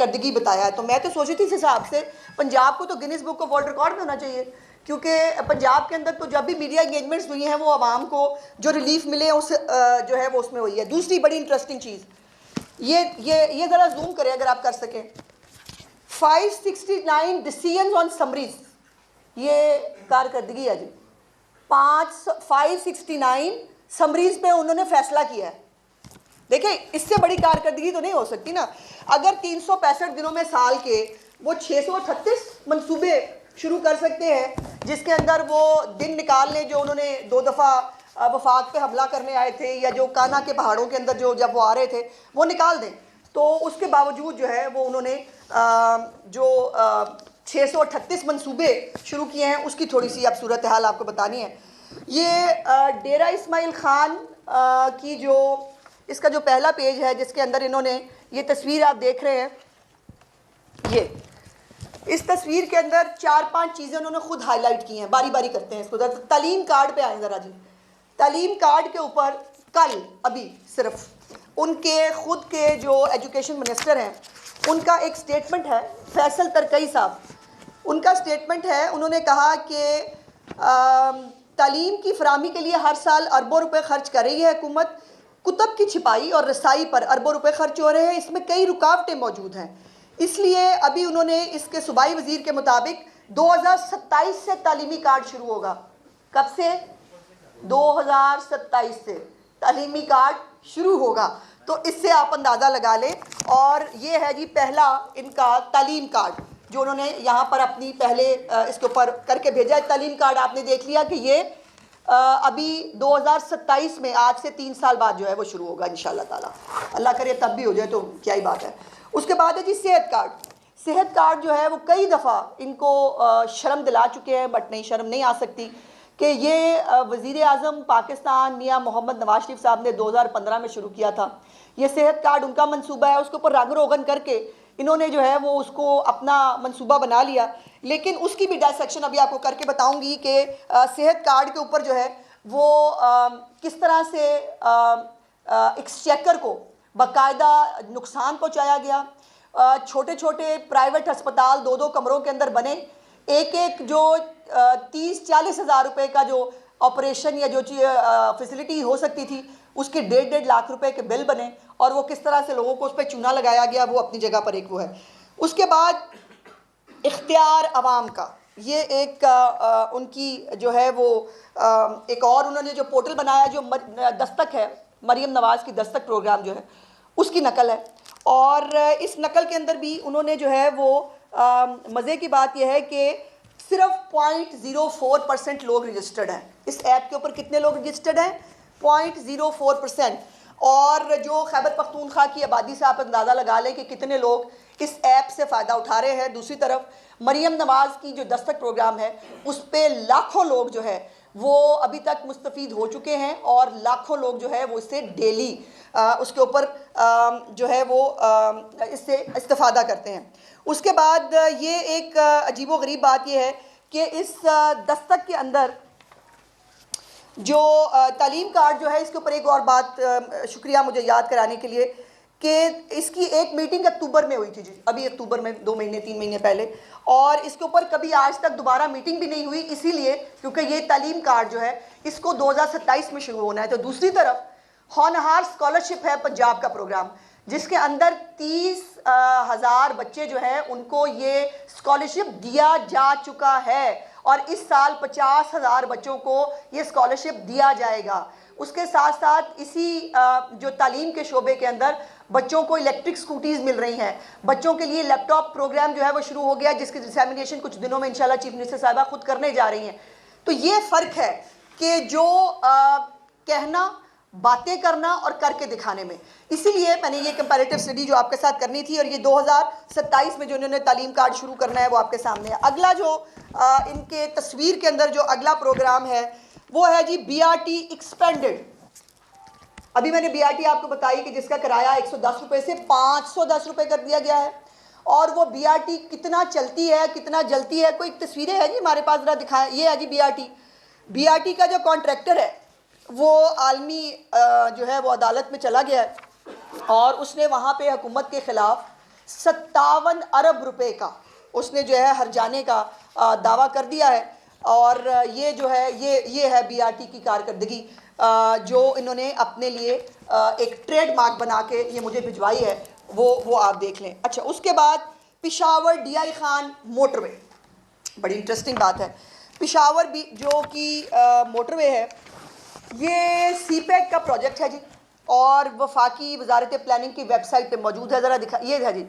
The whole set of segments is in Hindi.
कारकर्दगी बताया है। तो मैं तो सोची थी इस हिसाब से पंजाब को तो Guinness book of world record में होना चाहिए, क्योंकि पंजाब के अंदर तो जब भी मीडिया इंगेजमेंट्स हुई हैं वो आवाम को जो रिलीफ मिले उस जो है वो उसमें हुई है। दूसरी बड़ी इंटरेस्टिंग चीज़ ये ज़रा जूम करें अगर आप कर सकें, 569 डिसीजन ऑन समरीज, ये कारकर्दगी है जी। 569 समरीज पे उन्होंने फैसला किया है। देखिए इससे बड़ी कारकर्दगी तो नहीं हो सकती ना। अगर 365 दिनों में साल के वो 638 मंसूबे शुरू कर सकते हैं, जिसके अंदर वो दिन निकाल लें जो उन्होंने 2 दफ़ा वफाक पे हमला करने आए थे, या जो काना के पहाड़ों के अंदर जो जब वो आ रहे थे वो निकाल दें, तो उसके बावजूद जो है वो उन्होंने जो 638 मंसूबे शुरू किए हैं उसकी थोड़ी सी अब सूरत हाल आपको बतानी है। ये डेरा इस्माइल खान की जो इसका जो पहला पेज है जिसके अंदर इन्होंने ये तस्वीर आप देख रहे हैं, ये इस तस्वीर के अंदर 4-5 चीज़ें उन्होंने खुद हाईलाइट की हैं। बारी बारी करते हैं इसको। तालीम कार्ड पे आए ज़रा जी। तालीम कार्ड के ऊपर कल अभी सिर्फ उनके खुद के जो एजुकेशन मिनिस्टर हैं उनका एक स्टेटमेंट है, फैसल तरकई साहब, उनका स्टेटमेंट है। उन्होंने कहा कि तालीम की फराहमी के लिए हर साल अरबों रुपए खर्च कर रही है हुकूमत, कुतब की छिपाई और रसाई पर अरबों रुपए खर्च हो रहे हैं, इसमें कई रुकावटें मौजूद हैं। इसलिए अभी उन्होंने इसके सूबाई वजीर के मुताबिक 2027 से तालीमी कार्ड शुरू होगा। कब से? 2027 से तालीमी कार्ड शुरू होगा। तो इससे आप अंदाज़ा लगा लें। और ये है जी पहला इनका तालीम कार्ड जो उन्होंने यहाँ पर अपनी पहले इसके ऊपर करके भेजा है। तालीम कार्ड आपने देख लिया कि ये अभी 2027 में आज से 3 साल बाद जो है वो शुरू होगा इंशाअल्लाह ताला। अल्लाह करे तब भी हो जाए तो क्या ही बात है। उसके बाद है जी सेहत कार्ड। सेहत कार्ड जो है वो कई दफ़ा इनको शर्म दिला चुके हैं, बट नहीं, शर्म नहीं आ सकती कि ये वज़ीर आज़म पाकिस्तान मियाँ मोहम्मद नवाज शरीफ साहब ने 2015 में शुरू किया था। ये सेहत कार्ड उनका मंसूबा है, उसके ऊपर रंग रोगन करके इन्होंने जो है वो उसको अपना मंसूबा बना लिया। लेकिन उसकी भी डायसेक्शन अभी आपको करके बताऊंगी कि सेहत कार्ड के ऊपर जो है वो किस तरह से एक्सचेकर को बाकायदा नुकसान पहुंचाया गया। छोटे छोटे प्राइवेट अस्पताल 2-2 कमरों के अंदर बने, एक जो 30-40 हज़ार रुपये का जो ऑपरेशन या जो फैसिलिटी हो सकती थी उसके 1.5 लाख रुपए के बिल बने, और वो किस तरह से लोगों को उस पर चूना लगाया गया, वो अपनी जगह पर एक वो है। उसके बाद इख्तियार अवाम का ये एक उनकी जो है वो एक और उन्होंने जो पोर्टल बनाया जो दस्तक है, मरीम नवाज़ की दस्तक प्रोग्राम जो है उसकी नकल है। और इस नकल के अंदर भी उन्होंने जो है वो मज़े की बात यह है कि सिर्फ 0.04% लोग रजिस्टर्ड हैं इस ऐप के ऊपर। कितने लोग रजिस्टर्ड हैं? 0.04%। और जो खैबर पख्तूनख्वा की आबादी से आप अंदाज़ा लगा लें कि कितने लोग इस ऐप से फ़ायदा उठा रहे हैं। दूसरी तरफ मरीम नवाज़ की जो दस्तक प्रोग्राम है उस पर लाखों लोग जो है वो अभी तक मुस्तफ़ीद हो चुके हैं, और लाखों लोग जो है वो इससे डेली उसके ऊपर जो है वो इससे इस्तेफ़ादा करते हैं। उसके बाद ये एक अजीबोगरीब बात ये है कि इस दस्तक के अंदर जो तालीम कार्ड जो है इसके ऊपर एक और बात, शुक्रिया मुझे याद कराने के लिए, कि इसकी एक मीटिंग अक्टूबर में हुई थी जी, अभी अक्टूबर में 2 महीने 3 महीने पहले, और इसके ऊपर कभी आज तक दोबारा मीटिंग भी नहीं हुई, इसीलिए क्योंकि ये तालीम कार्ड जो है इसको 2027 में शुरू होना है। तो दूसरी तरफ होनहार स्कॉलरशिप है पंजाब का प्रोग्राम, जिसके अंदर 30,000 बच्चे जो हैं उनको ये स्कॉलरशिप दिया जा चुका है, और इस साल 50,000 बच्चों को ये स्कॉलरशिप दिया जाएगा। उसके साथ साथ इसी जो तालीम के शोबे के अंदर बच्चों को इलेक्ट्रिक स्कूटीज़ मिल रही हैं, बच्चों के लिए लैपटॉप प्रोग्राम जो है वो शुरू हो गया, जिसकी डिसैमिनेशन कुछ दिनों में इंशाल्लाह चीफ मिनिस्टर साहिबा खुद करने जा रही हैं। तो ये फ़र्क है कि जो कहना, बातें करना और करके दिखाने में। इसीलिए मैंने ये कंपैरेटिव स्टडी जो आपके साथ करनी थी, और ये 2027 में जो इन्होंने तालीम कार्ड शुरू करना है वो आपके सामने है। अगला जो इनके तस्वीर के अंदर जो अगला प्रोग्राम है वो है जी BRT एक्सपेंडेड। अभी मैंने BRT आपको बताई कि जिसका किराया 110 रुपये से 510 रुपये कर दिया गया है, और वो BRT कितना चलती है, कितना जलती है, कोई तस्वीरें हैं जी हमारे पास, ज़रा दिखाएं। ये है जी BRT का जो कॉन्ट्रैक्टर है वो आलमी जो है वो अदालत में चला गया है, और उसने वहाँ पे हुकूमत के ख़िलाफ़ 57 अरब रुपए का उसने जो है हर्जाने का दावा कर दिया है। और ये जो है ये है बीआरटी की कारकर्दगी जो इन्होंने अपने लिए एक ट्रेडमार्क बना के ये मुझे भिजवाई है, वो आप देख लें। अच्छा, उसके बाद पेशावर डीआई खान मोटरवे, बड़ी इंटरेस्टिंग बात है। पेशावर भी जो कि मोटरवे है, ये सीपैक का प्रोजेक्ट है जी, और वफाकी वजारत प्लानिंग की वेबसाइट पे मौजूद है। ज़रा दिखा, ये है जी,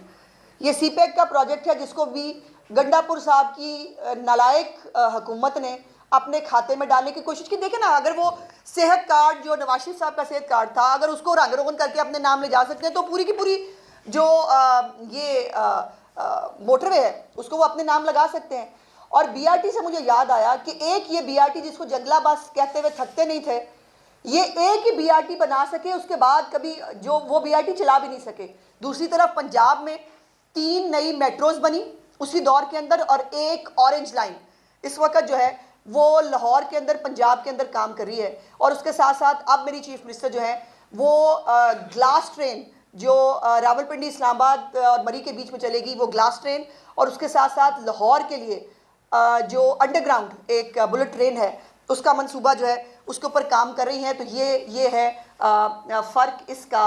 ये सीपैक का प्रोजेक्ट है जिसको भी गंडापुर साहब की नालायक हुकूमत ने अपने खाते में डालने की कोशिश की। देखें ना, अगर वो सेहत कार्ड जो नवाज शरीफ साहब का सेहत कार्ड था, अगर उसको रंग रोगन करके अपने नाम ले जा सकते हैं, तो पूरी की पूरी जो मोटरवे है उसको वो अपने नाम लगा सकते हैं। और बीआरटी से मुझे याद आया कि एक ये बीआरटी जिसको जंगला बस कहते हुए थकते नहीं थे, ये एक ही बीआरटी बना सके, उसके बाद कभी जो वो बीआरटी चला भी नहीं सके। दूसरी तरफ पंजाब में 3 नई मेट्रोज बनी उसी दौर के अंदर, और एक ऑरेंज लाइन इस वक्त जो है वो लाहौर के अंदर, पंजाब के अंदर काम कर रही है। और उसके साथ साथ अब मेरी चीफ मिनिस्टर जो है वो ग्लास ट्रेन जो रावलपिंडी, इस्लामाबाद और मरी के बीच में चलेगी, वो ग्लास ट्रेन, और उसके साथ साथ लाहौर के लिए जो अंडरग्राउंड एक बुलेट ट्रेन है उसका मंसूबा जो है उसके ऊपर काम कर रही हैं। तो ये है फ़र्क इसका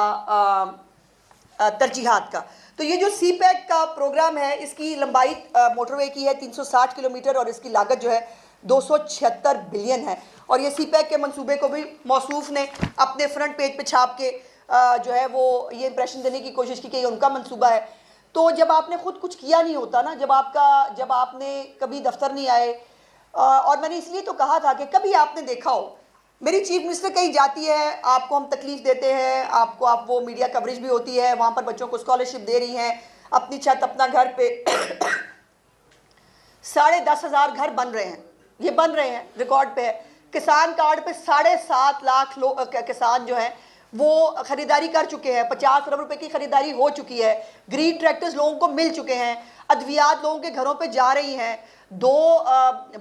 तरजीहात का। तो ये जो सीपैक का प्रोग्राम है, इसकी लंबाई मोटरवे की है 360 किलोमीटर, और इसकी लागत जो है 276 बिलियन है। और ये सीपैक के मंसूबे को भी मौसूफ ने अपने फ्रंट पेज पे छाप के जो है वो ये इंप्रेशन देने की कोशिश की कि ये उनका मंसूबा है। तो जब आपने खुद कुछ किया नहीं होता ना, जब आपने कभी दफ्तर नहीं आए, और मैंने इसलिए तो कहा था कि कभी आपने देखा हो मेरी चीफ मिनिस्टर कहीं जाती है, आपको हम तकलीफ देते हैं, आप वो मीडिया कवरेज भी होती है, वहाँ पर बच्चों को स्कॉलरशिप दे रही हैं, अपनी छत अपना घर पे 10,500 घर बन रहे हैं, ये बन रहे हैं, रिकॉर्ड पे है। किसान कार्ड पे 7.5 लाख लोग किसान जो हैं वो खरीदारी कर चुके हैं, 50 अरब रुपए की खरीदारी हो चुकी है, ग्रीन ट्रैक्टर्स लोगों को मिल चुके हैं, अद्वियात लोगों के घरों पे जा रही हैं, 2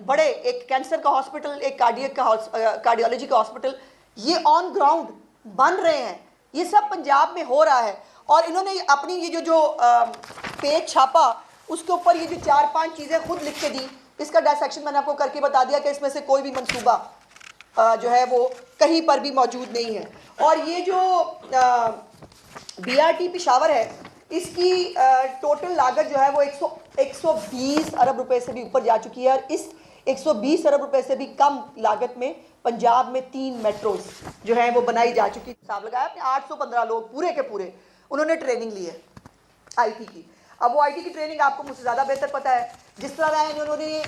बड़े, एक कैंसर का हॉस्पिटल, एक कार्डियोलॉजी का हॉस्पिटल, ये ऑन ग्राउंड बन रहे हैं। ये सब पंजाब में हो रहा है। और इन्होंने अपनी ये जो पेज छापा उसके ऊपर ये जो 4-5 चीज़ें खुद लिख के दी, इसका डायसेक्शन मैंने आपको करके बता दिया कि इसमें से कोई भी मंसूबा जो है वो कहीं पर भी मौजूद नहीं है। और ये जो बीआरटी पेशावर है, इसकी टोटल लागत जो है वो 120 अरब रुपए से भी ऊपर जा चुकी है। और इस 120 अरब रुपए से भी कम लागत में पंजाब में 3 मेट्रोज जो है वो बनाई जा चुकी। हिसाब लगाया अपने 815 लोग पूरे के पूरे उन्होंने ट्रेनिंग ली है आईटी की। अब वो आईटी की ट्रेनिंग आपको मुझसे ज़्यादा बेहतर पता है। जिस तरह इन्होंने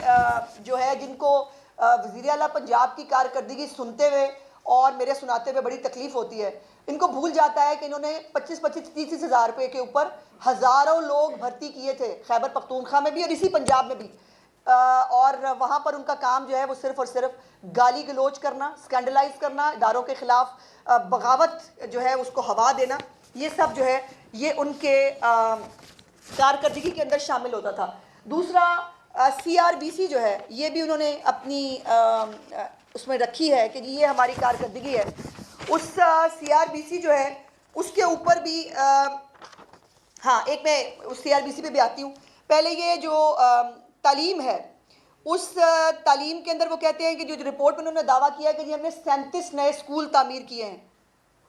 जो है जिनको वज़ीर आला पंजाब की कारकर्दगी सुनते हुए और मेरे सुनाते हुए बड़ी तकलीफ़ होती है, इनको भूल जाता है कि इन्होंने 25-30 हज़ार रुपये के ऊपर हज़ारों लोग भर्ती किए थे खैबर पख्तूनख्वा में भी और इसी पंजाब में भी। और वहाँ पर उनका काम जो है वो सिर्फ़ और सिर्फ गाली गलोच करना, स्कैंडलाइज करना, इदारों के ख़िलाफ़ बगावत जो है उसको हवा देना, ये सब जो है ये उनके कारकर्दगी के अंदर शामिल होता था। दूसरा CRBC जो है ये भी उन्होंने अपनी उसमें रखी है कि ये हमारी कारकर्दगी है। उस CRBC जो है उसके ऊपर भी हाँ, एक मैं उस CRBC पे भी आती हूँ। पहले ये जो तालीम है, उस तालीम के अंदर वो कहते हैं कि जो रिपोर्ट में उन्होंने दावा किया कि जी हमने 37 नए स्कूल तामीर किए हैं,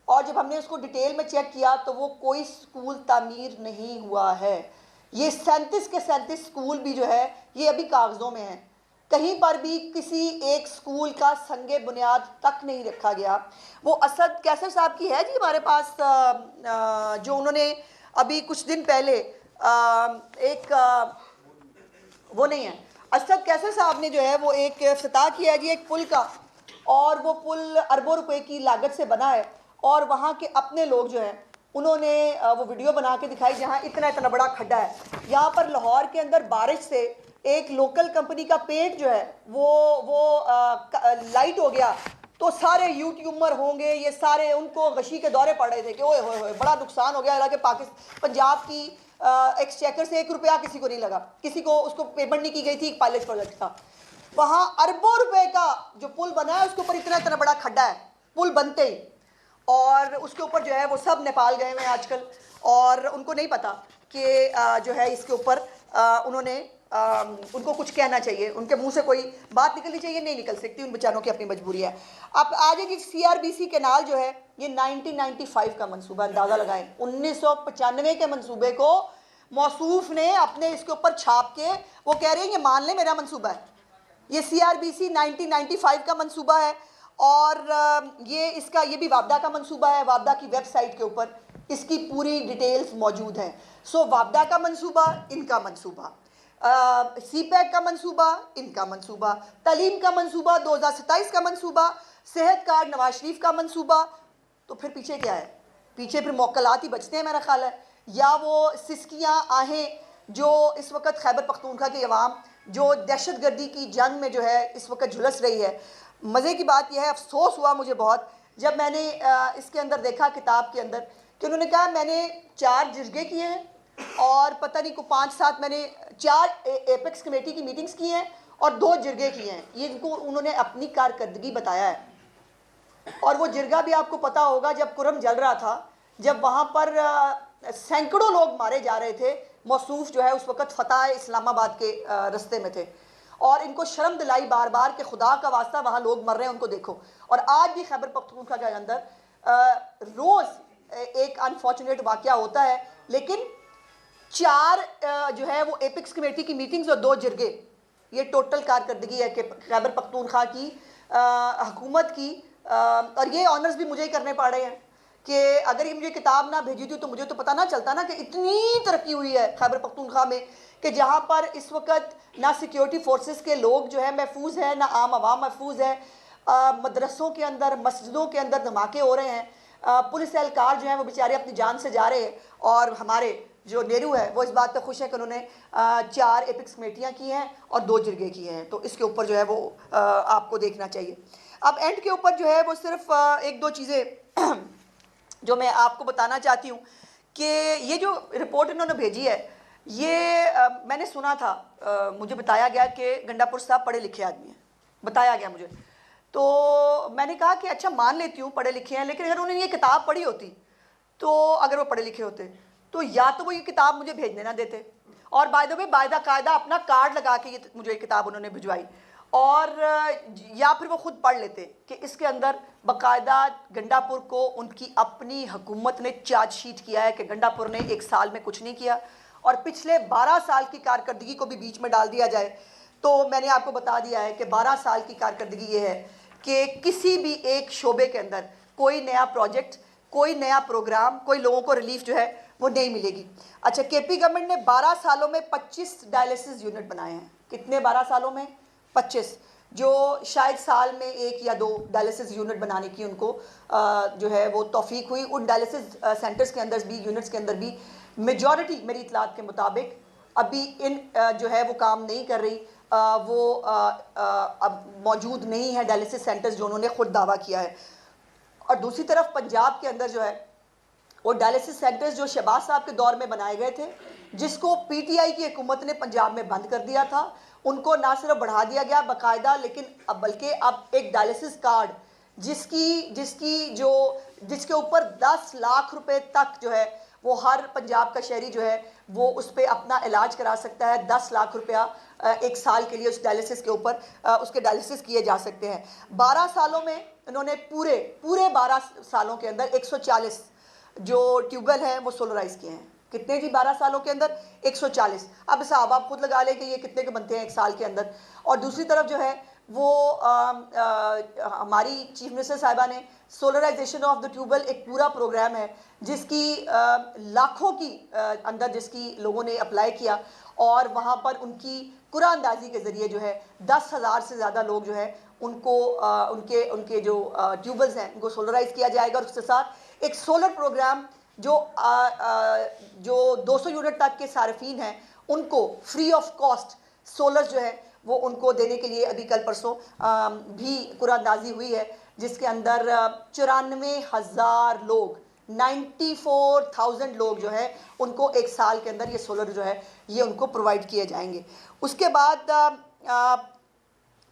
और जब हमने उसको डिटेल में चेक किया तो वो कोई स्कूल तामीर नहीं हुआ है। ये 37 के 37 स्कूल भी जो है ये अभी कागज़ों में हैं, कहीं पर भी किसी एक स्कूल का संगे बुनियाद तक नहीं रखा गया। वो असद कैसर साहब की है जी हमारे पास, जो उन्होंने अभी कुछ दिन पहले वो नहीं है, असद कैसर साहब ने जो है वो एक इफ्तिताह किया है जी एक पुल का, और वो पुल अरबों रुपए की लागत से बना है। और वहाँ के अपने लोग जो हैं उन्होंने वो वीडियो बना के दिखाई जहाँ इतना बड़ा खड्डा है। यहाँ पर लाहौर के अंदर बारिश से एक लोकल कंपनी का पेंट जो है वो लाइट हो गया, तो सारे यूट्यूबर होंगे ये सारे उनको गशी के दौरे पड़ रहे थे कि ओए होए बड़ा नुकसान हो गया। हालांकि पंजाब की एक्सचेकर से 1 रुपया किसी को नहीं लगा, किसी को उसको पेमेंट नहीं की गई थी, एक पायलट प्रोजेक्ट था। वहाँ अरबों रुपए का जो पुल बना है उसके ऊपर इतना बड़ा खड्डा है पुल बनते ही, और उसके ऊपर जो है वो सब नेपाल गए हुए हैं आजकल, और उनको नहीं पता कि जो है इसके ऊपर उन्होंने उनको कुछ कहना चाहिए, उनके मुंह से कोई बात निकलनी चाहिए, नहीं निकल सकती, उन बेचारों की अपनी मजबूरी है। अब आज जी CRBC कैनाल जो है ये 1995 का मंसूबा, अंदाज़ा लगाएं 1995 के मंसूबे को मौसूफ ने अपने इसके ऊपर छाप के वो कह रहे हैं ये मान ले मेरा मंसूबा है। ये CRBC 1995 का मंसूबा है और ये भी वापडा का मंसूबा है। वापडा की वेबसाइट के ऊपर इसकी पूरी डिटेल्स मौजूद हैं। सो वापडा का मंसूबा, इनका मंसूबा, CPEC का मंसूबा, इनका मंसूबा, तालीम का मंसूबा, 2027 का मंसूबा, सेहत कार्ड नवाज शरीफ का मंसूबा। तो फिर पीछे क्या है? पीछे फिर मौकलात ही बचते हैं मेरा ख्याल है, या वो सिस्कियाँ आहें जो इस वक्त खैबर पख्तूनख्वा की अवाम जो दहशत गर्दी की जंग में जो है इस वक्त झुलस रही है। मज़े की बात यह है, अफसोस हुआ मुझे बहुत जब मैंने इसके अंदर देखा किताब के अंदर कि उन्होंने कहा मैंने 4 जिरगे किए हैं और पता नहीं को 5-7 मैंने 4 एपेक्स कमेटी की मीटिंग्स की हैं और 2 जिरगे किए हैं। ये इनको उन्होंने अपनी कारकर्दगी बताया है। और वो जिरगा भी आपको पता होगा जब कुरम जल रहा था, जब वहाँ पर सैकड़ों लोग मारे जा रहे थे। मौसूफ जो है उस वक़्त फतह इस्लामाबाद के रास्ते में थे और इनको शर्म दिलाई बार बार कि खुदा का वास्ता वहाँ लोग मर रहे हैं, उनको देखो। और आज भी खैबर पख्तूनख्वा के अंदर रोज़ एक अनफॉर्चुनेट वाक़या होता है, लेकिन 4 जो है वो एपिक्स कमेटी की मीटिंग्स और 2 जिरगे, ये टोटल कारकर्दगी है कि खैबर पख्तूनख्वा की हुकूमत की। और ये ऑनर्स भी मुझे ही करने पड़ रहे हैं कि अगर ये मुझे किताब ना भेजी थी तो मुझे तो पता ना चलता ना कि इतनी तरक्की हुई है खैबर पख्तूनख्वा में कि जहाँ पर इस वक्त ना सिक्योरिटी फोर्सेस के लोग जो है महफूज है, ना आम आवाम महफूज है। मदरसों के अंदर, मस्जिदों के अंदर धमाके हो रहे हैं। पुलिस एहलकार जो हैं वो बेचारे अपनी जान से जा रहे हैं। और हमारे जो नेहरू है वो इस बात पर खुश है कि उन्होंने 4 एपिक्स कमेटियाँ की हैं और 2 जिरगे किए हैं। तो इसके ऊपर जो है वो आपको देखना चाहिए। अब एंड के ऊपर जो है वो सिर्फ 1-2 चीज़ें जो मैं आपको बताना चाहती हूँ कि ये जो रिपोर्ट इन्होंने भेजी है ये मैंने सुना था, मुझे बताया गया कि गंडापुर साहब पढ़े लिखे आदमी हैं, बताया गया मुझे। तो मैंने कहा कि अच्छा मान लेती हूँ पढ़े लिखे हैं, लेकिन अगर उन्होंने ये किताब पढ़ी होती तो अगर वो पढ़े लिखे होते तो या तो वो ये किताब मुझे भेजने ना देते, और बाय द वे बाकायदा अपना कार्ड लगा के ये मुझे ये किताब उन्होंने भिजवाई, और या फिर वो खुद पढ़ लेते कि इसके अंदर बाकायदा गंडापुर को उनकी अपनी हुकूमत ने चार्जशीट किया है कि गंडापुर ने 1 साल में कुछ नहीं किया और पिछले 12 साल की कारकर्दगी को भी बीच में डाल दिया जाए तो मैंने आपको बता दिया है कि 12 साल की कारकर्दगी ये है कि किसी भी एक शोबे के अंदर कोई नया प्रोजेक्ट, कोई नया प्रोग्राम, कोई लोगों को रिलीफ जो है वो नहीं मिलेगी। अच्छा, KP गवर्नमेंट ने 12 सालों में 25 डायलिसिस यूनिट बनाए हैं। कितने? 12 सालों में 25, जो शायद साल में 1 या 2 डायलिसिस यूनिट बनाने की उनको जो है वो तौफीक हुई। उन डायलिसिस सेंटर्स के अंदर भी, यूनिट्स के अंदर भी मेजॉरिटी मेरी इतलात के मुताबिक अभी इन जो है वो काम नहीं कर रही, वो अब मौजूद नहीं है डायलिसिस सेंटर्स जो उन्होंने खुद दावा किया है। और दूसरी तरफ पंजाब के अंदर जो है वो डायलिसिस सेंटर्स जो शहबाज साहब के दौर में बनाए गए थे, जिसको PTI की हुकूमत ने पंजाब में बंद कर दिया था, उनको ना सिर्फ बढ़ा दिया गया बाकायदा, लेकिन अब बल्कि अब एक डायलिसिस कार्ड जिसके ऊपर 10 लाख रुपए तक जो है वो हर पंजाब का शहरी जो है वो उस पर अपना इलाज करा सकता है। 10 लाख रुपया 1 साल के लिए उस डायलिसिस के ऊपर उसके डायलिसिस किए जा सकते हैं। 12 सालों में इन्होंने पूरे 12 सालों के अंदर 140 जो ट्यूबवेल हैं वो सोलराइज किए हैं। कितने जी? 12 सालों के अंदर 140। अब साहब आप खुद लगा लें कि ये कितने के बनते हैं 1 साल के अंदर। और दूसरी तरफ जो है वो हमारी चीफ मिनिस्टर साहिबा ने सोलराइजेशन ऑफ द ट्यूबवेल एक पूरा प्रोग्राम है जिसकी लाखों की अंदर जिसकी लोगों ने अप्लाई किया, और वहाँ पर उनकी कुरानंदाजी के ज़रिए जो है 10,000 से ज़्यादा लोग जो है उनको उनके जो ट्यूबवेल्स हैं उनको सोलराइज किया जाएगा। और उसके साथ एक सोलर प्रोग्राम जो 200 यूनिट तक के सार्फिन हैं उनको फ्री ऑफ कॉस्ट सोलर जो है वो उनको देने के लिए अभी कल परसों भी कुरानंदाजी हुई है, जिसके अंदर 94,000 लोग, 94,000 लोग जो है उनको 1 साल के अंदर ये सोलर जो है ये उनको प्रोवाइड किए जाएंगे। उसके बाद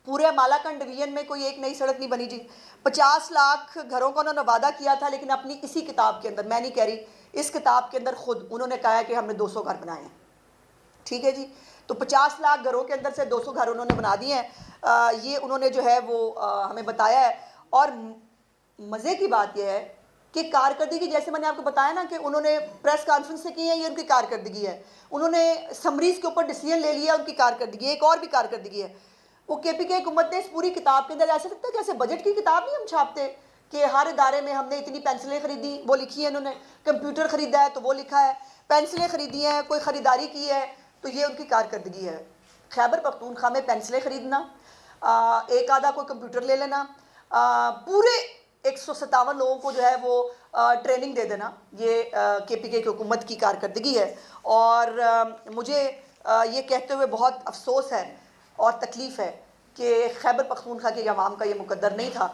पूरे मालाकंड डिवीजन में कोई एक नई सड़क नहीं बनी जी। 50 लाख घरों का उन्होंने वादा किया था, लेकिन अपनी इसी किताब के अंदर, मैं नहीं कह रही इस किताब के अंदर खुद उन्होंने कहा है कि हमने 200 घर बनाए हैं। ठीक है जी, तो 50 लाख घरों के अंदर से 200 घर उन्होंने बना दिए हैं। ये उन्होंने जो है वो हमें बताया है। और मज़े की बात यह है कि कारकर्दगी, जैसे मैंने आपको बताया ना कि उन्होंने प्रेस कॉन्फ्रेंस से की है, ये उनकी कारकर्दगी है। उन्होंने समरीज के ऊपर डिसीजन ले लिया, उनकी कारकर्दगी। एक और भी कारकर्दगी है, वो KPK हुकूमत ने इस पूरी किताब के अंदर ऐसा लगता है जैसे बजट की किताब नहीं हम छापते कि हर इदारे में हमने इतनी पेंसिलें खरीदी, वो लिखी है इन्होंने। कंप्यूटर खरीदा है तो वो लिखा है, पेंसिलें खरीदी हैं, कोई ख़रीदारी की है, तो ये उनकी कारकर्दगी है। खैबर पख्तूनख्वा में पेंसिलें खरीदना, एक आधा कोई कंप्यूटर ले लेना, पूरे 157 लोगों को जो है वो ट्रेनिंग दे देना, ये KPK की हुकूमत की कारकर्दगी है। और मुझे ये कहते हुए बहुत अफसोस है और तकलीफ़ है कि खैबर पख्तूनख्वा के अवाम का ये मुकद्दर नहीं था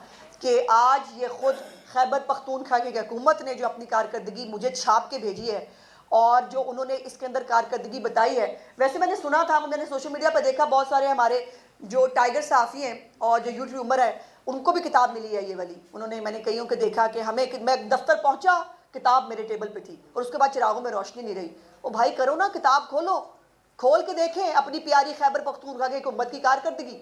कि आज ये ख़ुद खैबर पख्तूनख्वा की हुकूमत ने जो अपनी कारकर्दगी मुझे छाप के भेजी है और जो उन्होंने इसके अंदर कारकर्दगी बताई है। वैसे मैंने सुना था, मैंने सोशल मीडिया पर देखा, बहुत सारे हमारे जो टाइगर सहाफ़ी हैं और जो यूट्यूबर है उनको भी किताब मिली है ये वाली। उन्होंने, मैंने कईयों को देखा कि मैं दफ्तर पहुंचा, किताब मेरे टेबल पे थी और उसके बाद चिरागों में रोशनी नहीं रही। ओ भाई करो ना, किताब खोलो, खोल के देखें अपनी प्यारी खैबर पख्तूनख्वा की हुकूमत की कारकर्दगी,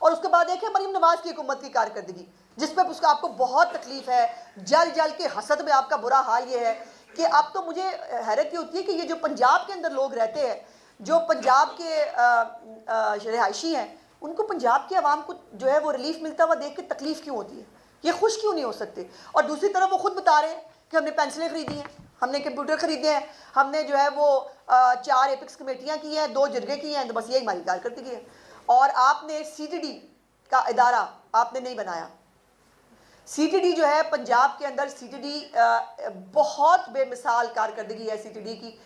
और उसके बाद देखें मरीम नवाज की हुकूमत की कारकर्दगी, जिस पर उसका आपको बहुत तकलीफ है। जल जल के हसद में आपका बुरा हाल ये है कि अब तो मुझे हैरत ये होती है कि ये जो पंजाब के अंदर लोग रहते हैं, जो पंजाब के रिहायशी हैं, उनको पंजाब के अवाम को जो है वो रिलीफ मिलता हुआ देख के तकलीफ क्यों होती है? ये खुश क्यों नहीं हो सकते? और दूसरी तरफ वो खुद बता रहे हैं कि हमने पेंसिलें खरीदी हैं, हमने कंप्यूटर खरीदे हैं, हमने जो है वो 4 एपिक्स कमेटियाँ की हैं, 2 जिरगे की हैं, तो बस यही हमारी कारकर्दगी है। और आपने CTD का इदारा आपने नहीं बनाया। CTD जो है पंजाब के अंदर, CTD बहुत बेमिसाल कारकर्दगी है CTD की।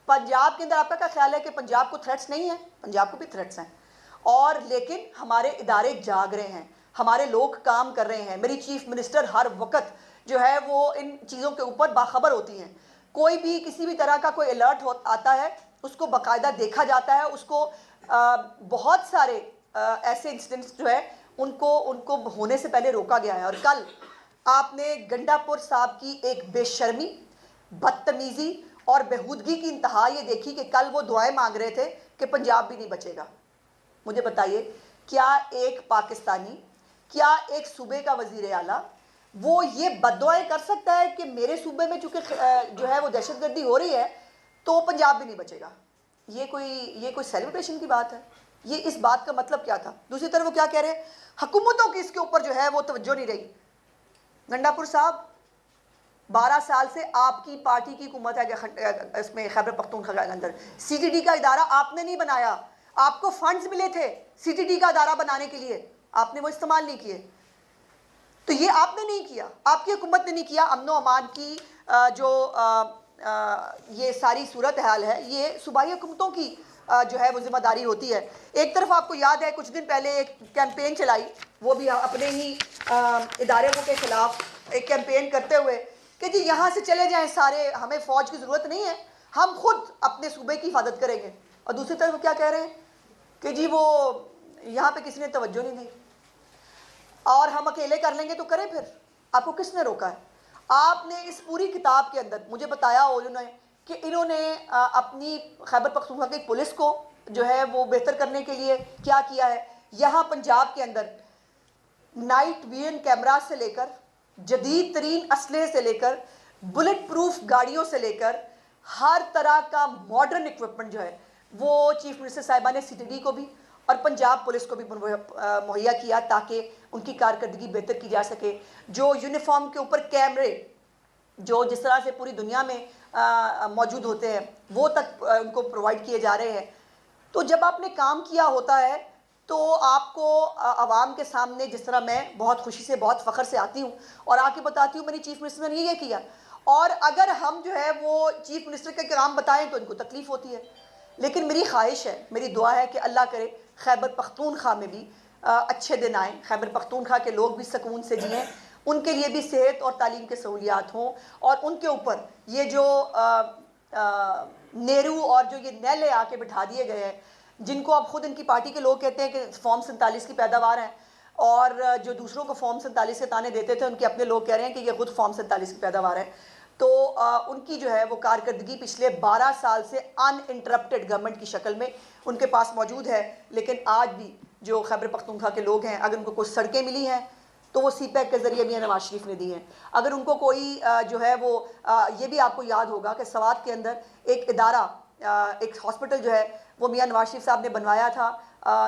पंजाब के अंदर आपका क्या ख्याल है कि पंजाब को थ्रेट्स नहीं है? पंजाब को भी थ्रेट्स हैं, और लेकिन हमारे इदारे जाग रहे हैं, हमारे लोग काम कर रहे हैं। मेरी चीफ मिनिस्टर हर वक्त जो है वो इन चीज़ों के ऊपर बाखबर होती हैं। कोई भी किसी भी तरह का कोई अलर्ट आता है, उसको बाकायदा देखा जाता है, उसको बहुत सारे ऐसे इंसिडेंट्स जो है उनको होने से पहले रोका गया है। और कल आपने गंडापुर साहब की एक बेशर्मी, बदतमीज़ी और बेहूदगी की इंतहा ये देखी कि कल वो दुआएं मांग रहे थे कि पंजाब भी नहीं बचेगा। मुझे बताइए, क्या एक पाकिस्तानी, क्या एक सूबे का वज़ीर आला वो ये बद्दुआएं कर सकता है कि मेरे सूबे में चूँकि जो है वो दहशतगर्दी हो रही है तो पंजाब भी नहीं बचेगा? ये कोई सेलिब्रेशन की बात है? ये इस बात का मतलब क्या था? दूसरी तरफ वो क्या कह रहे हैं, हुकूमतों की इसके ऊपर जो है वो तवज्जो नहीं रही। गंडापुर साहब, 12 साल से आपकी पार्टी की हुकूमत है इसमें खैबर पख्तूनख्वा के अंदर। CTD का इदारा आपने नहीं बनाया, आपको फंड्स मिले थे CTD का इदारा बनाने के लिए, आपने वो इस्तेमाल नहीं किए। तो ये आपने नहीं किया, आपकी हुकूमत ने नहीं किया। अमन व अमान की ये सारी सूरत हाल है, ये सूबाई हुकूमतों की जो है वो जिम्मेदारी होती है। एक तरफ आपको याद है कुछ दिन पहले एक कैंपेन चलाई, वो भी अपने ही इदारे के खिलाफ एक कैंपेन करते हुए कि जी यहाँ से चले जाएं सारे, हमें फ़ौज की ज़रूरत नहीं है, हम खुद अपने सूबे की हिफाजत करेंगे। और दूसरी तरफ क्या कह रहे हैं कि जी वो यहाँ पे किसी ने तवज्जो नहीं दी और हम अकेले कर लेंगे, तो करें फिर, आपको किसने रोका है? आपने इस पूरी किताब के अंदर मुझे बताया उन्होंने कि इन्होंने अपनी खैबर पख्तूनख्वा की पुलिस को जो है वो बेहतर करने के लिए क्या किया है। यहाँ पंजाब के अंदर नाइट विजन कैमरा से लेकर, जदीद तरीन असलहे से लेकर, बुलेट प्रूफ गाड़ियों से लेकर, हर तरह का मॉडर्न इक्विपमेंट जो है वो चीफ मिनिस्टर साहिबा ने CTD को भी और पंजाब पुलिस को भी मुहैया किया ताकि उनकी कारकर्दगी बेहतर की जा सके। जो यूनिफॉर्म के ऊपर कैमरे जो जिस तरह से पूरी दुनिया में मौजूद होते हैं वो तक उनको प्रोवाइड किए जा रहे हैं। तो जब आपने काम किया होता है तो आपको आवाम के सामने, जिस तरह मैं बहुत खुशी से, बहुत फ़ख्र से आती हूँ और आके बताती हूँ मेरी चीफ मिनिस्टर ने ये किया, और अगर हम जो है वो चीफ मिनिस्टर के काम बताएं तो इनको तकलीफ़ होती है। लेकिन मेरी ख्वाहिश है, मेरी दुआ है कि अल्लाह करे खैबर पख्तूनख्वा में भी अच्छे दिन आएँ, खैबर पख्तूनख्वा के लोग भी सुकून से जिएँ, उनके लिए भी सेहत और तालीम के सहूलियात हों, और उनके ऊपर ये जो नेहरू और जो ये नैले आके बिठा दिए गए हैं, जिनको अब खुद इनकी पार्टी के लोग कहते हैं कि फॉर्म 47 की पैदावार हैं, और जो दूसरों को फॉर्म 47 के ताने देते थे उनके अपने लोग कह रहे हैं कि ये खुद फॉर्म 47 की पैदावार है। तो उनकी जो है वो कारकर्दगी पिछले 12 साल से अनइंटरप्टेड गवर्नमेंट की शक्ल में उनके पास मौजूद है। लेकिन आज भी जो खैबर पख्तूनख्वा के लोग हैं, अगर उनको कुछ सड़कें मिली हैं तो वो CPEC के ज़रिए मियां नवाज शरीफ ने दी हैं। अगर उनको कोई जो है वो ये भी आपको याद होगा कि सवात के अंदर एक इदारा, एक हॉस्पिटल जो है वो मियां नवाज शरीफ साहब ने बनवाया था,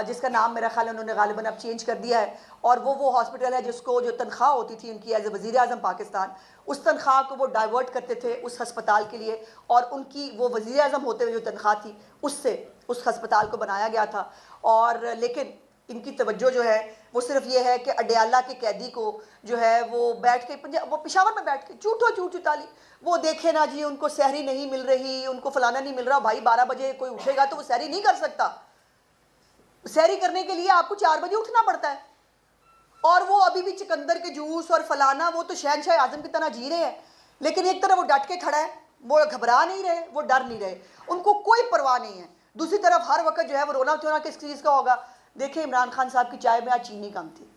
जिसका नाम मेरा ख्याल है उन्होंने गालिबन अब चेंज कर दिया है, और वो हॉस्पिटल है जिसको जो तनख्वाह होती थी उनकी एज ए वज़ीर आज़म पाकिस्तान, उस तनख्वाह को वो डाइवर्ट करते थे उस हस्पताल के लिए, और उनकी वो वज़ीर आज़म होते हुए जो तनख्वाह थी उससे उस हस्पताल को बनाया गया था। और लेकिन इनकी तवज्जो जो है वो सिर्फ ये है कि अडयाला के कैदी को जो है वो बैठ के वो पेशावर में बैठ के झूठ ताली वो देखे ना जी, उनको सहरी नहीं मिल रही, उनको फलाना नहीं मिल रहा। भाई 12 बजे कोई उठेगा तो वो सहरी नहीं कर सकता। सहरी करने के लिए आपको 4 बजे उठना पड़ता है, और वो अभी भी चुकंदर के जूस और फलाना, वो तो शहनशाह आजम की तरह जी रहे हैं। लेकिन एक तरफ वो डट के खड़ा है, वो घबरा नहीं रहे, वो डर नहीं रहे, उनको कोई परवाह नहीं है। दूसरी तरफ हर वक्त जो है वो रोना धोना किस चीज़ का होगा। देखिए इमरान खान साहब की चाय में आज चीनी कम थी,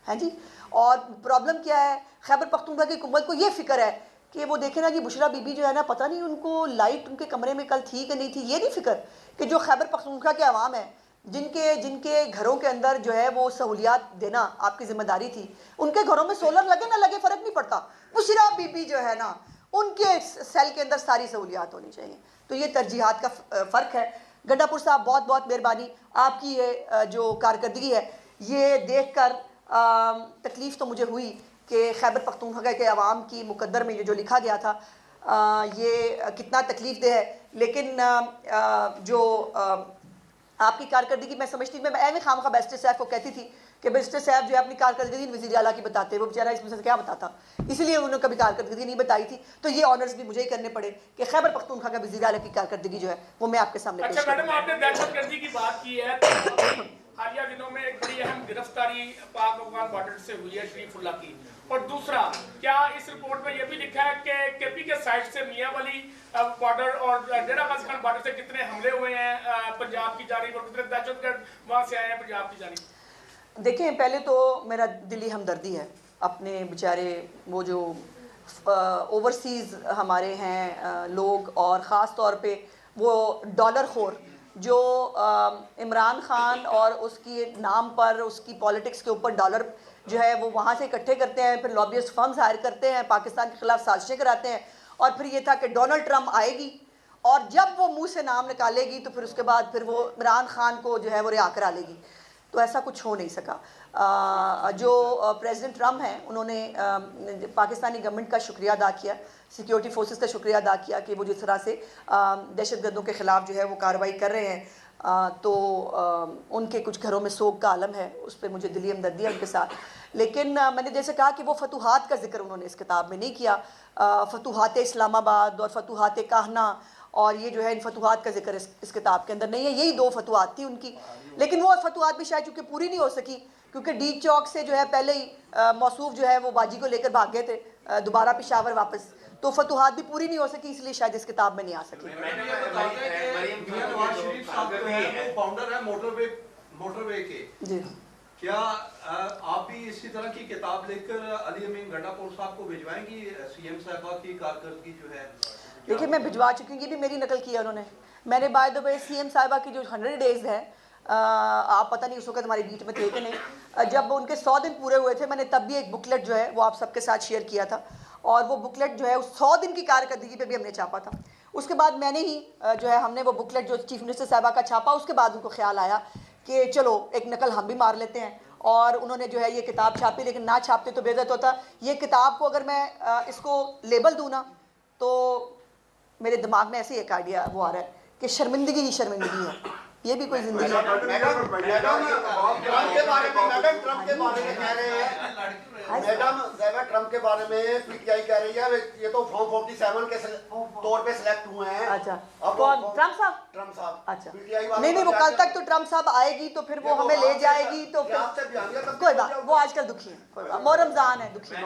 हैं जी। और प्रॉब्लम क्या है, खैबर पख्तूनख्वा की हुकूमत को ये फिक्र है कि वो देखे ना जी बुशरा बीबी जो है ना, पता नहीं उनको लाइट उनके कमरे में कल थी कि नहीं थी। ये नहीं फिक्र कि जो खैबर पख्तूनख्वा के अवाम है, जिनके घरों के अंदर जो है वो सहूलियात देना आपकी जिम्मेदारी थी, उनके घरों में सोलर लगे ना लगे फ़र्क नहीं पड़ता। बुशरा बीबी जो है ना, उनके सेल के अंदर सारी सहूलियात होनी चाहिए। तो ये तरजीहात का फ़र्क है। गंडापुर साहब बहुत बहुत मेहरबानी, आपकी ये जो कारकर्दगी है ये देख कर तकलीफ़ तो मुझे हुई कि खैबर पख्तूनख्वा के अवाम की मुकद्दर में ये जो लिखा गया था ये कितना तकलीफ़ दे है। लेकिन जो आपकी कारकर्दगी मैं समझती थी, मैं एवं खाम खा बैरिस्टर साहब को कहती थी कि बैरिस्टर साहब जो है अपनी कारकर्दगी वज़ीर आला की बताते, वो बेचारा इसमें से क्या बताता, इसलिए उन्होंने कभी कारकर्दगी नहीं बताई थी। तो ये ऑनर्स भी मुझे ही करने पड़े कि खैबर पख्तूनख्वा का वज़ीर आला की कारकर्दगी जो है वो मैं आपके सामने पेश करूं। मैडम, आपने दहशतगर्दी की बात की है, तो हालिया दिनों में एक बड़ी अहम गिरफ्तारी पाक अफगान बॉर्डर से हुई है शरीफुल्लाह की। और दूसरा, क्या इस रिपोर्ट में यह भी लिखा है कि KP के साइड से मियांवली बॉर्डर और डेरा गाजी खान बॉर्डर से कितने हमले हुए हैं पंजाब की जानिब, और कितने दहशतगर्द वहां से आए हैं पंजाब की जानिब? देखें, पहले तो मेरा दिली हमदर्दी है अपने बेचारे वो जो ओवरसीज़ हमारे हैं लोग, और ख़ास तौर पे वो डॉलर खोर जो इमरान खान और उसकी नाम पर उसकी पॉलिटिक्स के ऊपर डॉलर जो है वो वहाँ से इकट्ठे करते हैं, फिर लॉबियस्ट फर्म्स हायर करते हैं, पाकिस्तान के खिलाफ साजिशें कराते हैं। और फिर ये था कि डोनाल्ड ट्रंप आएगी और जब वो मुंह से नाम निकालेगी तो फिर उसके बाद फिर वो इमरान खान को जो है वो रिहा करा लेगी। तो ऐसा कुछ हो नहीं सका। जो प्रेसिडेंट ट्रंप हैं उन्होंने पाकिस्तानी गवर्नमेंट का शुक्रिया अदा किया, सिक्योरिटी फोर्सेस का शुक्रिया अदा किया कि वो जिस तरह से दहशतगर्दों के ख़िलाफ़ जो है वो कार्रवाई कर रहे हैं। तो उनके कुछ घरों में सोग का आलम है, उस पर मुझे दिली हमदर्दी है उनके साथ। लेकिन मैंने जैसे कहा कि वो फतूहात का जिक्र उन्होंने इस किताब में नहीं किया। फतूहात इस्लामाबाद और फतूहात काहना, और ये जो है इन फतूहात का जिक्र इस किताब के अंदर नहीं है। यही 2 फतूहात थी उनकी, लेकिन वो फतूहात भी शायद चूँकि पूरी नहीं हो सकी, क्योंकि डी चौक से जो है पहले ही मौसूफ जो है वो बाजी को लेकर भाग गए थे दोबारा पेशावर वापस, तो फतूहात भी पूरी नहीं हो सकी, इसलिए शायद इस किताब में नहीं आ सकी। फाउंडर है मोटरवे के जी, क्या आप भी इसी तरह की किताब लेकर अली अमीन गंडापुर साहब को भिजवाएंगी? CM साहबा की कारकर्दगी जो है, देखिए मैं भिजवा चुकी हूँ, ये भी मेरी नकल किया उन्होंने। मैंने बाय द वे CM साहिबा की जो 100 डेज़ है, आप पता नहीं उस वक्त हमारे बीच में थे कि नहीं, जब उनके 100 दिन पूरे हुए थे, मैंने तब भी एक बुकलेट जो है वो आप सबके साथ शेयर किया था, और वो बुकलेट जो है उस 100 दिन की कारकर्दगी पे भी हमने छापा था। उसके बाद मैंने ही जो है हमने वो बुकलेट जो चीफ मिनिस्टर साहिबा का छापा, उसके बाद उनको ख्याल आया कि चलो एक नकल हम भी मार लेते हैं, और उन्होंने जो है ये किताब छापी। लेकिन ना छापते तो बेइज्जत होता। ये किताब को अगर मैं इसको लेबल दूँ ना, तो मेरे दिमाग में ऐसे एक आइडिया वो आ रहा है कि शर्मिंदगी ही शर्मिंदगी है, ये भी कोई जिंदगी है। मैडम ट्रंप के बारे में पीटीआई कह रही है ये तो फॉर्म 47 के तौर पे सिलेक्ट हुए हैं। अच्छा, कौन? ट्रंप साहब? अच्छा, नहीं, वो कल तक तो ट्रंप साहब आएगी तो फिर वो हमें ले जाएगी, तो फिर कोई बात, वो आजकल दुखी है, कोई बात, वो रमजान है, दुखी है।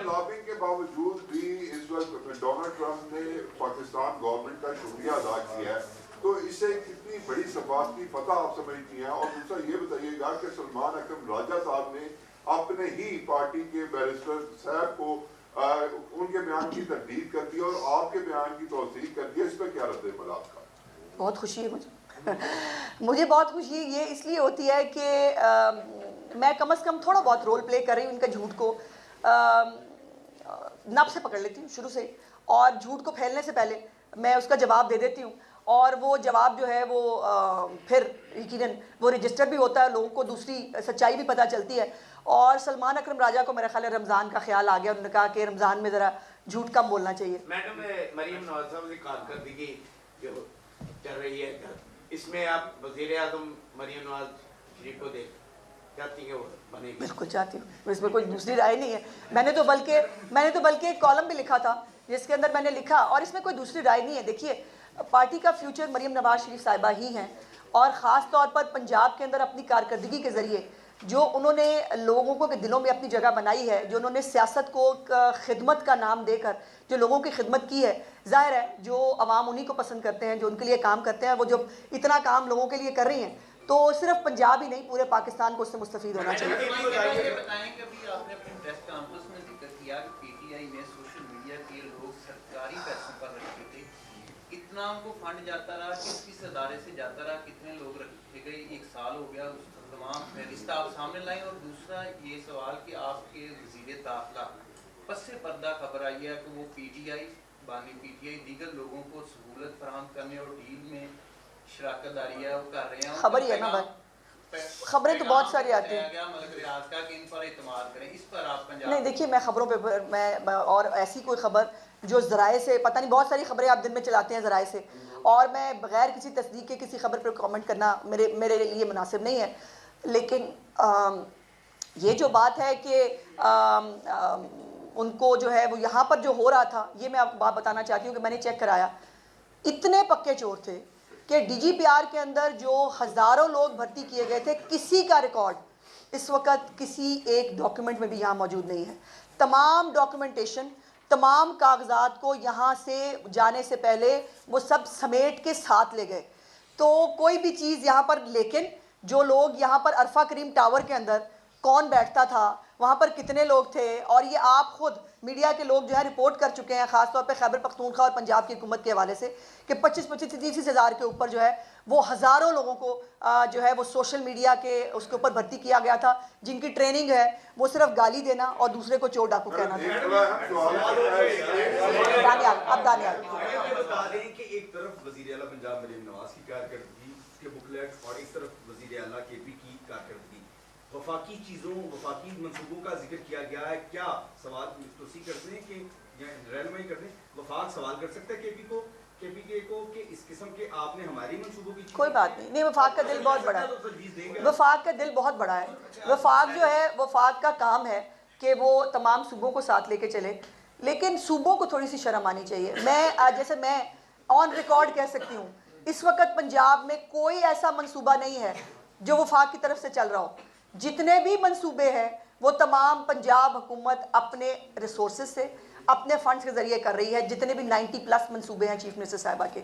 लॉबिंग के बावजूद भी इस वक्त डोनाल्ड ट्रंप ने पाकिस्तान गवर्नमेंट का शुक्रिया अदा किया है, तो इससे कितनी बड़ी सफात की फतह आप समझती हैं? और दूसरा ये बताइएगा कि सलमान अकरम राजा साहब ने अपने ही पार्टी के बैरिस्टर साहब को उनके बयान की तकदीर कर दी और आपके बयान की तौसीक कर दी, इस पर क्या रद्द अमल आपका? बहुत खुशी है मुझे मुझे बहुत खुशी ये इसलिए होती है कि मैं कम से कम थोड़ा बहुत रोल प्ले कर रही हूँ इनका झूठ को नब से पकड़ लेती हूँ शुरू से, और झूठ को फैलने से पहले मैं उसका जवाब दे देती हूँ, और वो जवाब जो है वो फिर यकीनन वो रजिस्टर भी होता है, लोगों को दूसरी सच्चाई भी पता चलती है। और सलमान अकरम राजा को मेरा ख्याल है रमज़ान का ख्याल आ गया, उन्होंने कहा कि रमज़ान में ज़रा झूठ कम बोलना चाहिए। मैडम मरियम नवाज साहब की कारकर्दगी जो चल रही है, इसमें आप वज़ीर आज़म मरियम नवाज शरीफ को देख चाहती हैं, वो बनेगी? बिल्कुल चाहती हूँ, इसमें कोई दूसरी राय नहीं है। मैंने तो बल्कि एक कॉलम भी लिखा था जिसके अंदर मैंने लिखा, और इसमें कोई दूसरी राय नहीं है। देखिए, पार्टी का फ्यूचर मरियम नवाज शरीफ साहिबा ही हैं, और ख़ास तौर पर पंजाब के अंदर अपनी कारकर्दगी के ज़रिए जो उन्होंने लोगों को के दिलों में अपनी जगह बनाई है, जो उन्होंने सियासत को खिदमत का नाम देकर जो लोगों की खिदमत की है, ज़ाहिर है जो अवाम उन्हीं को पसंद करते हैं, जो उनके लिए काम करते हैं। वो जब इतना काम लोगों के लिए कर रही हैं तो सिर्फ पंजाब ही नहीं पूरे पाकिस्तान को उससे मुस्तफ़ीद होना चाहिए। बताएं कि अभी आपने अपनी प्रेस कॉन्फ्रेंस में जिक्र किया कि पीटीआई ने सोशल मीडिया के लोग सरकारी पैसों पर रखे थे, कितना उनको फंड जाता रहा, किस किस अदारे से जाता रहा, कितने लोग रखे गए, 1 साल हो गया, उस तमाम फहरिस्त आप सामने लाएं। और दूसरा ये सवाल कि आपके वज़ीर दाखिला पस से पर्दा खबर आई है कि वो पीटीआई बानी पीटीआई दीगर लोगों को सहूलत फराहम करने और डील में शराकत दारी है वो कर रहे हैं। खबर ही है ना भाई, खबरें तो बहुत सारी आती हैं। नहीं, देखिए, मैं खबरों पे मैं और ऐसी कोई खबर जो ज़राए से पता नहीं, बहुत सारी खबरें आप दिन में चलाते हैं ज़राए से, और मैं बगैर किसी तस्दीक के किसी खबर पर कमेंट करना मेरे लिए मुनासिब नहीं है। लेकिन ये जो बात है कि उनको जो है वो यहाँ पर जो हो रहा था, ये मैं आपको बात बताना चाहती हूँ कि मैंने चेक कराया, इतने पक्के चोर थे कि डीजीपीआर के अंदर जो हज़ारों लोग भर्ती किए गए थे, किसी का रिकॉर्ड इस वक्त किसी एक डॉक्यूमेंट में भी यहाँ मौजूद नहीं है। तमाम डॉक्यूमेंटेशन, तमाम कागजात को यहाँ से जाने से पहले वो सब समेट के साथ ले गए। तो कोई भी चीज़ यहाँ पर, लेकिन जो लोग यहाँ पर अरफा करीम टावर के अंदर कौन बैठता था, वहाँ पर कितने लोग थे, और ये आप खुद मीडिया के लोग जो है रिपोर्ट कर चुके हैं, ख़ासतौर पे खैबर पख्तूनख्वा और पंजाब की हुकूमत के हवाले से, कि 25-30 हज़ार के ऊपर जो है वो हज़ारों लोगों को जो है वो सोशल मीडिया के उसके ऊपर भर्ती किया गया था, जिनकी ट्रेनिंग है वो सिर्फ गाली देना और दूसरे को चोर डाकू कहना था। दानियाल बता दें कि एक तरफ वज़ीर आला पंजाब मरियम नवाज की कारकर्दगी के बुकलेट और एक तरफ वज़ीर आला केपी की कारकर्दगी, वफाकी चीज़ों, वफाकी मंसूबों का जिक्र किया गया है। क्या सवाल तोसी करते हैं कि रहनुमाई करते हैं, वफाक सवाल कर सकता है केपी को कि इस किस्म के आपने हमारी मंसूबों की कोई बात नहीं, वफाक का दिल बहुत बड़ा है, वफाक का दिल बहुत बड़ा है। वफाक जो है, वफाक का काम है कि वो तमाम सूबों को साथ लेके चले, लेकिन सूबों को थोड़ी सी शर्म आनी चाहिए। जैसे मैं ऑन रिकॉर्ड कह सकती हूँ, इस वक्त पंजाब में कोई ऐसा मंसूबा नहीं है जो वफाक की तरफ से चल रहा हो। जितने भी मंसूबे हैं वो तमाम पंजाब हुकूमत अपने रिसोर्सेज से, अपने फंड्स के ज़रिए कर रही है, जितने भी 90+ मंसूबे हैं चीफ मिनिस्टर साहिबा के।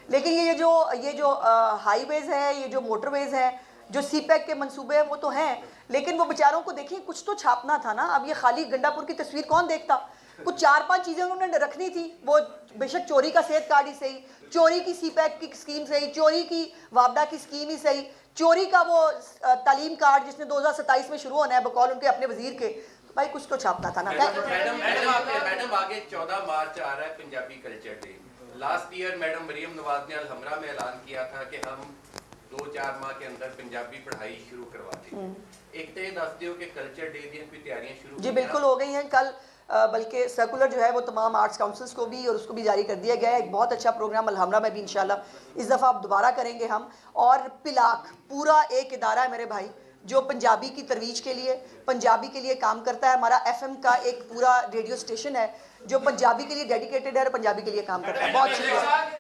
लेकिन ये जो हाईवेज़ हैं, ये जो मोटरवेज़ हैं, जो सीपैक के मंसूबे हैं, वो तो हैं, लेकिन वो बेचारों को देखिए कुछ तो छापना था ना। अब ये खाली गंडापुर की तस्वीर कौन देखता, कुछ 4-5 चीज़ें उन्होंने रखनी थी। वो बेशक चोरी का सेहत कार्ड ही सही, चोरी की सीपैक की स्कीम सही, चोरी की वापडा की स्कीम ही सही, चोरी का वो तालीम कार्ड जिसने 2027 में शुरू होना है बकौल उनके अपने वजीर के, तो भाई कुछ तो छापना था ना। मैडम आगे 14 मार्च आ रहा है Punjabi culture day. Last year madam Maryam Nawaz ने अलहमरा में ऐलान किया था कि हम 2-4 माह के अंदर पंजाबी पढ़ाई शुरू करवा देंगे। एक तो ये दस दियो कि कल्चर डे दी कोई तैयारियां शुरू जी बिल्कुल हो गई हैं। कल बल्कि सर्कुलर जो है वो तमाम आर्ट्स काउंसिल्स को भी और उसको भी जारी कर दिया गया है। एक बहुत अच्छा प्रोग्राम अलहमरा में भी इंशाल्लाह इस दफ़ा आप दोबारा करेंगे हम। और पिलाक पूरा एक इदारा है मेरे भाई जो पंजाबी की तरवीज के लिए, पंजाबी के लिए काम करता है। हमारा FM का एक पूरा रेडियो स्टेशन है जो पंजाबी के लिए डेडिकेटेड है और पंजाबी के लिए काम करता है। बहुत शुक्रिया।